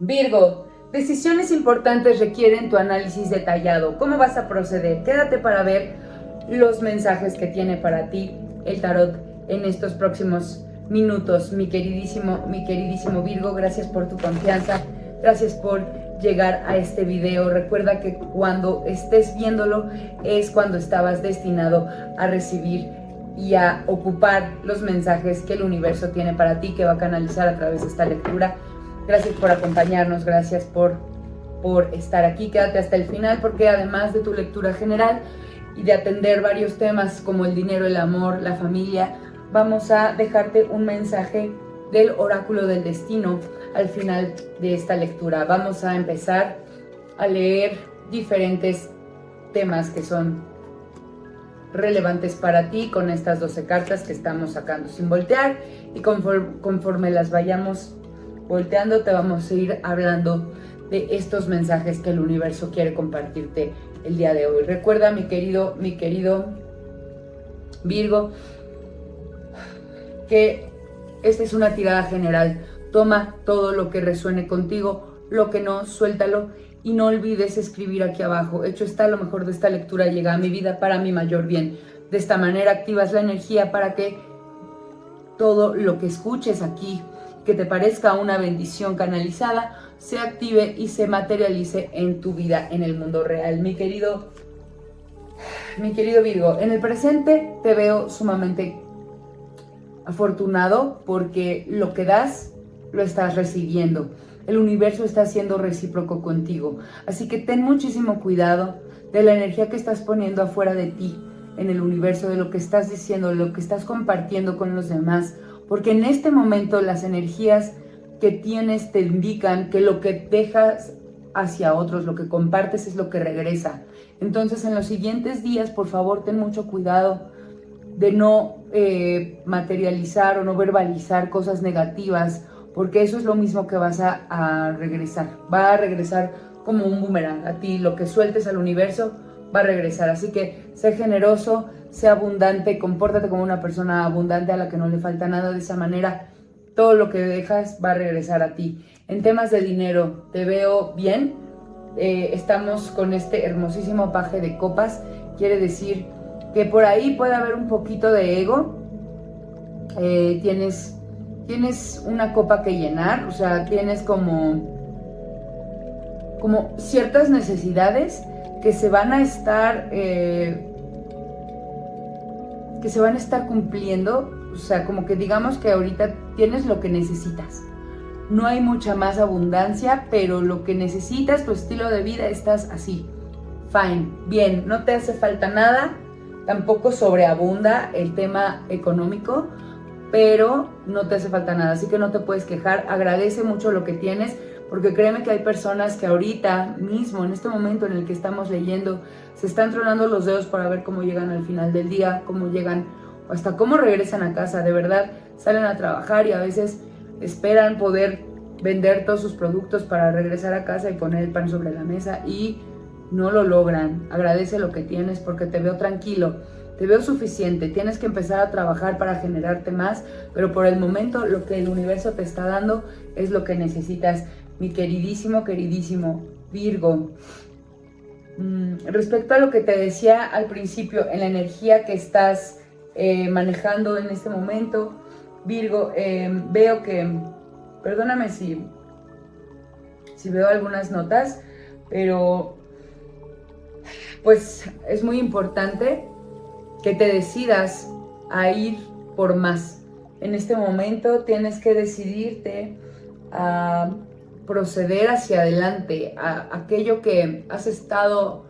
Virgo, decisiones importantes requieren tu análisis detallado. ¿Cómo vas a proceder? Quédate para ver los mensajes que tiene para ti el tarot en estos próximos minutos. Mi queridísimo Virgo, gracias por tu confianza, gracias por llegar a este video. Recuerda que cuando estés viéndolo es cuando estabas destinado a recibir y a ocupar los mensajes que el universo tiene para ti, que va a canalizar a través de esta lectura. Gracias por acompañarnos, gracias por estar aquí. Quédate hasta el final porque además de tu lectura general y de atender varios temas como el dinero, el amor, la familia, vamos a dejarte un mensaje del oráculo del destino al final de esta lectura. Vamos a empezar a leer diferentes temas que son relevantes para ti con estas 12 cartas que estamos sacando sin voltear, y conforme las vayamos volteando te vamos a ir hablando de estos mensajes que el universo quiere compartirte el día de hoy. Recuerda, mi querido Virgo, que esta es una tirada general. Toma todo lo que resuene contigo, lo que no, suéltalo, y no olvides escribir aquí abajo: hecho está, lo mejor de esta lectura llega a mi vida para mi mayor bien. De esta manera activas la energía para que todo lo que escuches aquí, que te parezca una bendición canalizada, se active y se materialice en tu vida, en el mundo real. Mi querido Virgo, en el presente te veo sumamente afortunado porque lo que das, lo estás recibiendo. El universo está siendo recíproco contigo. Así que ten muchísimo cuidado de la energía que estás poniendo afuera de ti, en el universo, de lo que estás diciendo, de lo que estás compartiendo con los demás. Porque en este momento las energías que tienes te indican que lo que dejas hacia otros, lo que compartes, es lo que regresa. Entonces, en los siguientes días, por favor, ten mucho cuidado de no materializar o no verbalizar cosas negativas, porque eso es lo mismo que vas a regresar. Va a regresar como un boomerang a ti. Lo que sueltes al universo va a regresar. Así que sé generoso, sé abundante, compórtate como una persona abundante a la que no le falta nada. De esa manera, todo lo que dejas va a regresar a ti. En temas de dinero, te veo bien. Estamos con este hermosísimo paje de copas. Quiere decir que por ahí puede haber un poquito de ego. Tienes una copa que llenar, o sea, tienes como ciertas necesidades que se van a estar cumpliendo. O sea, como que digamos que ahorita tienes lo que necesitas. No hay mucha más abundancia, pero lo que necesitas, tu estilo de vida, estás así. Fine, bien, no te hace falta nada, tampoco sobreabunda el tema económico, pero no te hace falta nada, así que no te puedes quejar. Agradece mucho lo que tienes, porque créeme que hay personas que ahorita mismo, en este momento en el que estamos leyendo, se están tronando los dedos para ver cómo llegan al final del día, cómo llegan, o hasta cómo regresan a casa. De verdad, salen a trabajar y a veces esperan poder vender todos sus productos para regresar a casa y poner el pan sobre la mesa, y no lo logran. Agradece lo que tienes porque te veo tranquilo, te veo suficiente. Tienes que empezar a trabajar para generarte más, pero por el momento lo que el universo te está dando es lo que necesitas, mi queridísimo Virgo. Respecto a lo que te decía al principio, en la energía que estás manejando en este momento, Virgo, veo que, perdóname si veo algunas notas, pero pues es muy importante que te decidas a ir por más. En este momento tienes que decidirte a proceder hacia adelante, a aquello que has estado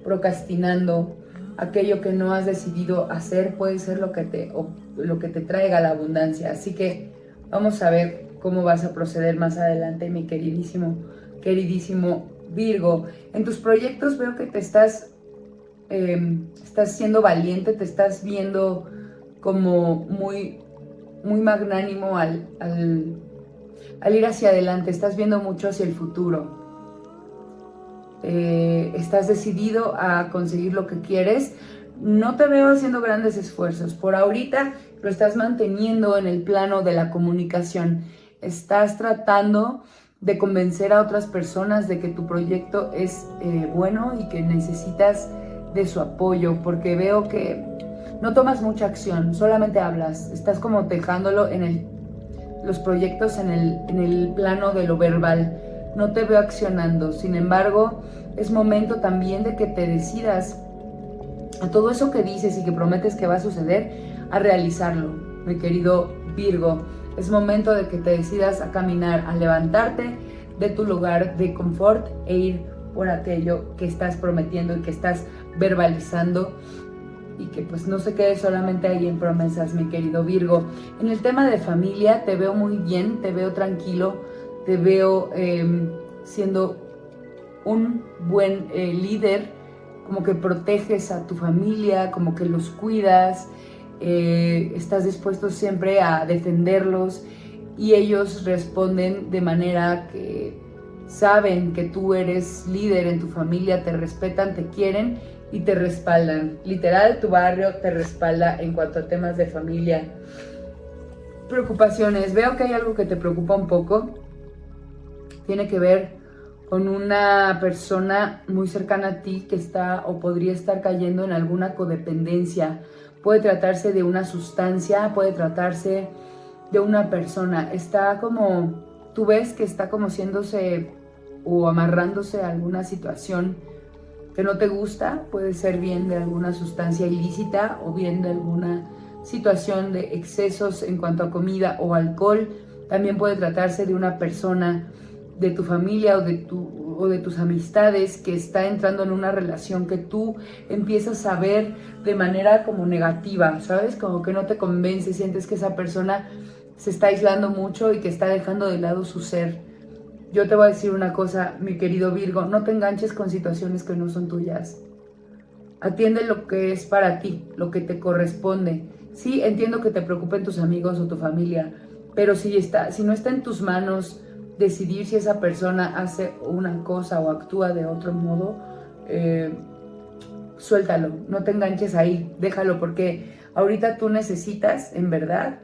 procrastinando, aquello que no has decidido hacer, puede ser lo que te traiga la abundancia. Así que vamos a ver cómo vas a proceder más adelante, mi queridísimo Virgo. En tus proyectos veo que te estás siendo valiente, te estás viendo como muy magnánimo al ir hacia adelante. Estás viendo mucho hacia el futuro. Estás decidido a conseguir lo que quieres. No te veo haciendo grandes esfuerzos. Por ahorita lo estás manteniendo en el plano de la comunicación. Estás tratando de convencer a otras personas de que tu proyecto es bueno y que necesitas de su apoyo, porque veo que no tomas mucha acción, solamente hablas, estás como dejándolo en los proyectos en el plano de lo verbal, no te veo accionando. Sin embargo, es momento también de que te decidas a todo eso que dices y que prometes que va a suceder, a realizarlo, mi querido Virgo. Es momento de que te decidas a caminar, a levantarte de tu lugar de confort e ir por aquello que estás prometiendo y que estás verbalizando, y que pues no se quede solamente ahí en promesas, mi querido Virgo. En el tema de familia te veo muy bien, te veo tranquilo, te veo siendo un buen líder, como que proteges a tu familia, como que los cuidas, estás dispuesto siempre a defenderlos y ellos responden de manera que saben que tú eres líder en tu familia, te respetan, te quieren y te respaldan. Literal, tu barrio te respalda en cuanto a temas de familia. Preocupaciones. Veo que hay algo que te preocupa un poco. Tiene que ver con una persona muy cercana a ti que está o podría estar cayendo en alguna codependencia. Puede tratarse de una sustancia, puede tratarse de una persona. Está como, tú ves que está como siéndose o amarrándose a alguna situación que no te gusta. Puede ser bien de alguna sustancia ilícita o bien de alguna situación de excesos en cuanto a comida o alcohol. También puede tratarse de una persona de tu familia o de tus amistades que está entrando en una relación que tú empiezas a ver de manera como negativa, ¿sabes? Como que no te convence, sientes que esa persona se está aislando mucho y que está dejando de lado su ser. Yo te voy a decir una cosa, mi querido Virgo, no te enganches con situaciones que no son tuyas. Atiende lo que es para ti, lo que te corresponde. Sí, entiendo que te preocupen tus amigos o tu familia, pero si no está en tus manos decidir si esa persona hace una cosa o actúa de otro modo, suéltalo, no te enganches ahí, déjalo, porque ahorita tú necesitas, en verdad,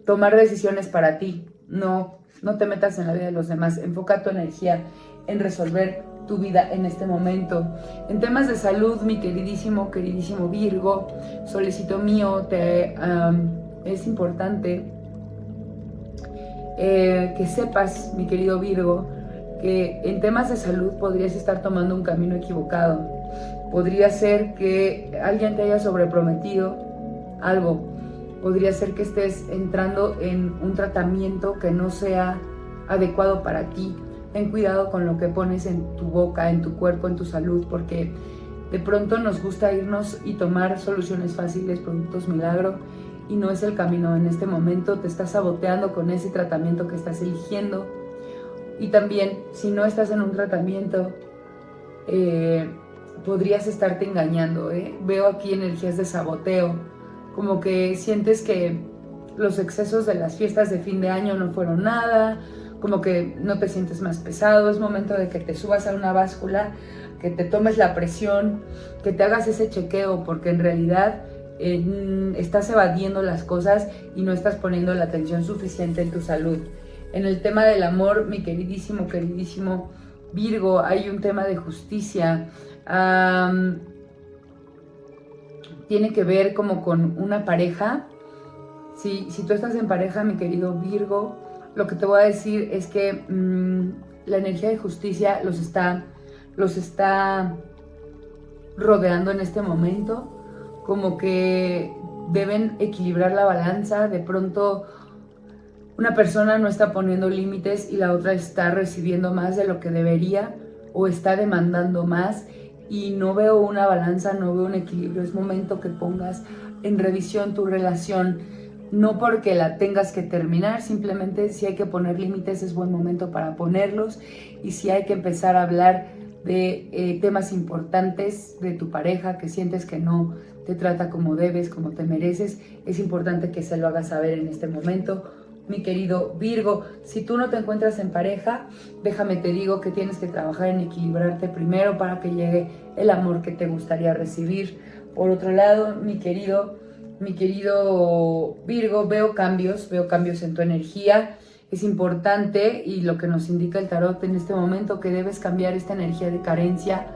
tomar decisiones para ti. No te metas en la vida de los demás, enfoca tu energía en resolver tu vida en este momento. En temas de salud, mi queridísimo Virgo, solecito mío, es importante que sepas, mi querido Virgo, que en temas de salud podrías estar tomando un camino equivocado. Podría ser que alguien te haya sobreprometido algo. Podría ser que estés entrando en un tratamiento que no sea adecuado para ti. Ten cuidado con lo que pones en tu boca, en tu cuerpo, en tu salud, porque de pronto nos gusta irnos y tomar soluciones fáciles, productos milagro, y no es el camino. En este momento te estás saboteando con ese tratamiento que estás eligiendo. Y también, si no estás en un tratamiento, podrías estarte engañando, Veo aquí energías de saboteo, como que sientes que los excesos de las fiestas de fin de año no fueron nada, como que no te sientes más pesado. Es momento de que te subas a una báscula, que te tomes la presión, que te hagas ese chequeo, porque en realidad estás evadiendo las cosas y no estás poniendo la atención suficiente en tu salud. En el tema del amor, mi queridísimo Virgo, hay un tema de justicia. Tiene que ver como con una pareja. Si tú estás en pareja, mi querido Virgo, lo que te voy a decir es que la energía de justicia los está rodeando en este momento, como que deben equilibrar la balanza. De pronto una persona no está poniendo límites y la otra está recibiendo más de lo que debería o está demandando más, y no veo una balanza, no veo un equilibrio. Es momento que pongas en revisión tu relación, no porque la tengas que terminar, simplemente si hay que poner límites es buen momento para ponerlos, y si hay que empezar a hablar de temas importantes de tu pareja que sientes que no te trata como debes, como te mereces, es importante que se lo hagas saber en este momento, mi querido Virgo. Si tú no te encuentras en pareja, déjame te digo que tienes que trabajar en equilibrarte primero para que llegue el amor que te gustaría recibir. Por otro lado, mi querido Virgo, veo cambios en tu energía. Es importante, y lo que nos indica el tarot en este momento, que debes cambiar esta energía de carencia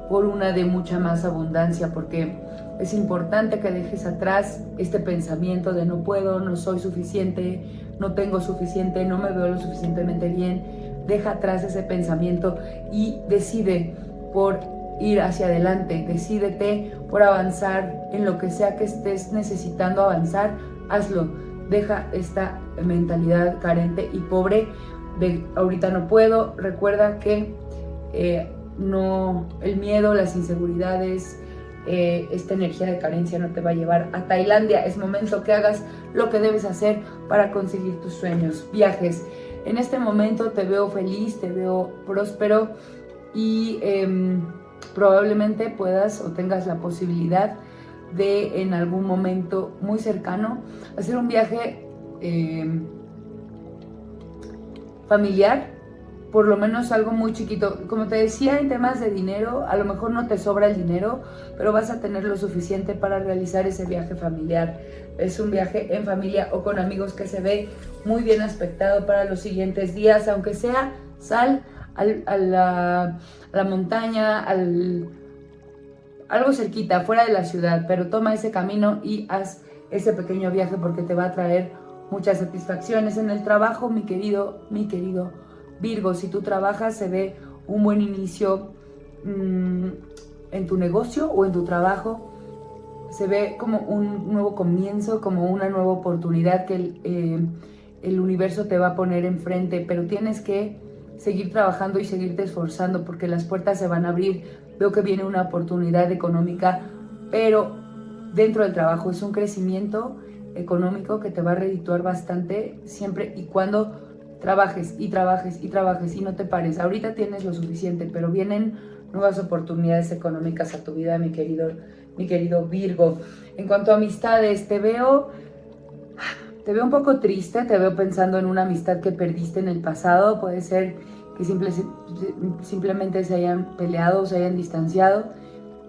por una de mucha más abundancia, porque es importante que dejes atrás este pensamiento de no puedo, no soy suficiente, no tengo suficiente, no me veo lo suficientemente bien. Deja atrás ese pensamiento y decide por ir hacia adelante, decídete por avanzar en lo que sea que estés necesitando avanzar, hazlo. Deja esta mentalidad carente y pobre de ahorita no puedo. Recuerda que no, el miedo, las inseguridades, esta energía de carencia no te va a llevar a Tailandia. Es momento que hagas lo que debes hacer para conseguir tus sueños, viajes. En este momento te veo feliz, te veo próspero y probablemente puedas o tengas la posibilidad de en algún momento muy cercano hacer un viaje familiar, por lo menos algo muy chiquito. Como te decía, en temas de dinero, a lo mejor no te sobra el dinero, pero vas a tener lo suficiente para realizar ese viaje familiar. Es un viaje en familia o con amigos que se ve muy bien aspectado para los siguientes días, aunque sea sal a la montaña, algo cerquita, fuera de la ciudad, pero toma ese camino y haz ese pequeño viaje porque te va a traer muchas satisfacciones. En el trabajo, mi querido Virgo, si tú trabajas, se ve un buen inicio en tu negocio o en tu trabajo. Se ve como un nuevo comienzo, como una nueva oportunidad que el universo te va a poner enfrente, pero tienes que seguir trabajando y seguirte esforzando porque las puertas se van a abrir. Veo que viene una oportunidad económica, pero dentro del trabajo es un crecimiento económico que te va a redituar bastante siempre y cuando trabajes y trabajes y trabajes y no te pares. Ahorita tienes lo suficiente, pero vienen nuevas oportunidades económicas a tu vida, mi querido Virgo. En cuanto a amistades, te veo un poco triste, te veo pensando en una amistad que perdiste en el pasado. Puede ser que simplemente se hayan peleado o se hayan distanciado,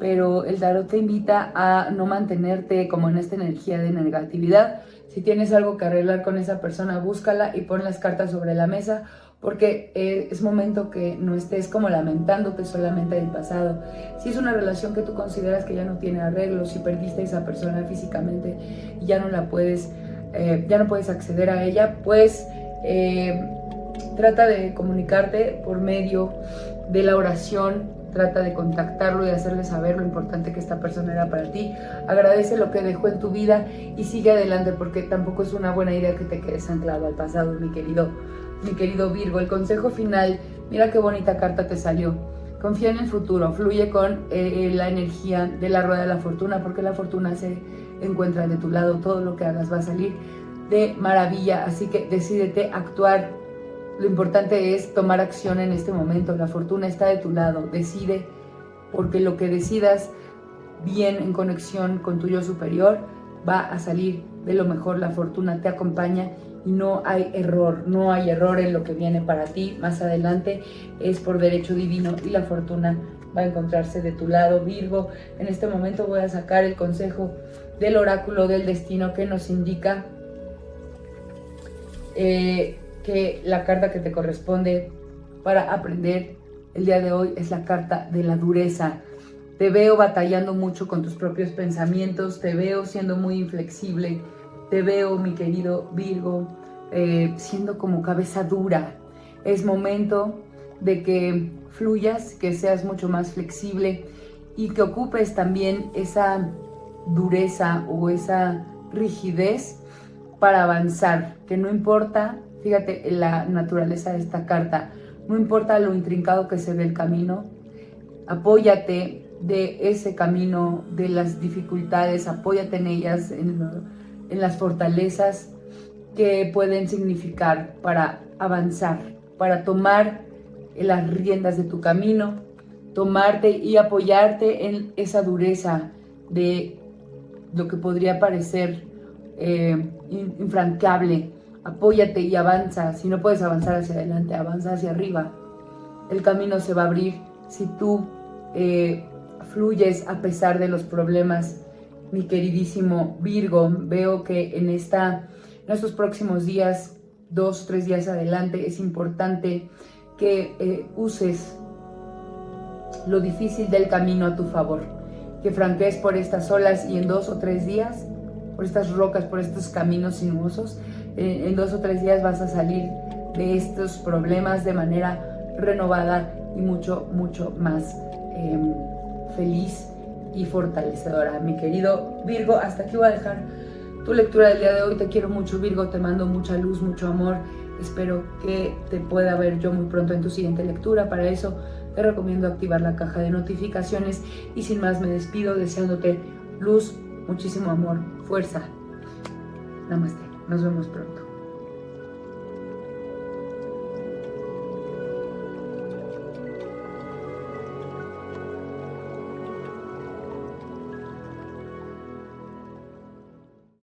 pero el tarot te invita a no mantenerte como en esta energía de negatividad. Si tienes algo que arreglar con esa persona, búscala y pon las cartas sobre la mesa, porque es momento que no estés como lamentándote solamente del pasado. Si es una relación que tú consideras que ya no tiene arreglo, si perdiste a esa persona físicamente y ya no la puedes, ya no puedes acceder a ella, pues trata de comunicarte por medio de la oración. Trata de contactarlo y hacerle saber lo importante que esta persona era para ti. Agradece lo que dejó en tu vida y sigue adelante, porque tampoco es una buena idea que te quedes anclado al pasado, mi querido Virgo. El consejo final, mira qué bonita carta te salió. Confía en el futuro, fluye con la energía de la rueda de la fortuna, porque la fortuna se encuentra de tu lado. Todo lo que hagas va a salir de maravilla, así que decídete a actuar. Lo importante es tomar acción en este momento. La fortuna está de tu lado. Decide, porque lo que decidas bien en conexión con tu yo superior va a salir de lo mejor. La fortuna te acompaña y no hay error en lo que viene para ti. Más adelante es por derecho divino y la fortuna va a encontrarse de tu lado, Virgo. En este momento voy a sacar el consejo del oráculo del destino, que nos indica que la carta que te corresponde para aprender el día de hoy es la carta de la dureza. Te veo batallando mucho con tus propios pensamientos, te veo siendo muy inflexible, te veo, mi querido Virgo, siendo como cabeza dura. Es momento de que fluyas, que seas mucho más flexible y que ocupes también esa dureza o esa rigidez para avanzar, que no importa. Fíjate la naturaleza de esta carta. No importa lo intrincado que se ve el camino, apóyate de ese camino, de las dificultades, apóyate en ellas, en las fortalezas que pueden significar para avanzar, para tomar las riendas de tu camino, tomarte y apoyarte en esa dureza de lo que podría parecer infranqueable. Apóyate y avanza. Si no puedes avanzar hacia adelante, avanza hacia arriba. El camino se va a abrir si tú fluyes a pesar de los problemas, mi queridísimo Virgo. Veo que en estos próximos días 2, 3 días adelante. Es importante que uses lo difícil del camino a tu favor, que franquees por estas olas y en 2 o 3 días, por estas rocas, por estos caminos sinuosos, en 2 o 3 días vas a salir de estos problemas de manera renovada y mucho más feliz y fortalecedora. Mi querido Virgo, hasta aquí voy a dejar tu lectura del día de hoy. Te quiero mucho, Virgo, te mando mucha luz, mucho amor. Espero que te pueda ver yo muy pronto en tu siguiente lectura. Para eso te recomiendo activar la caja de notificaciones y sin más me despido deseándote luz, muchísimo amor, fuerza. Namaste, nos vemos pronto.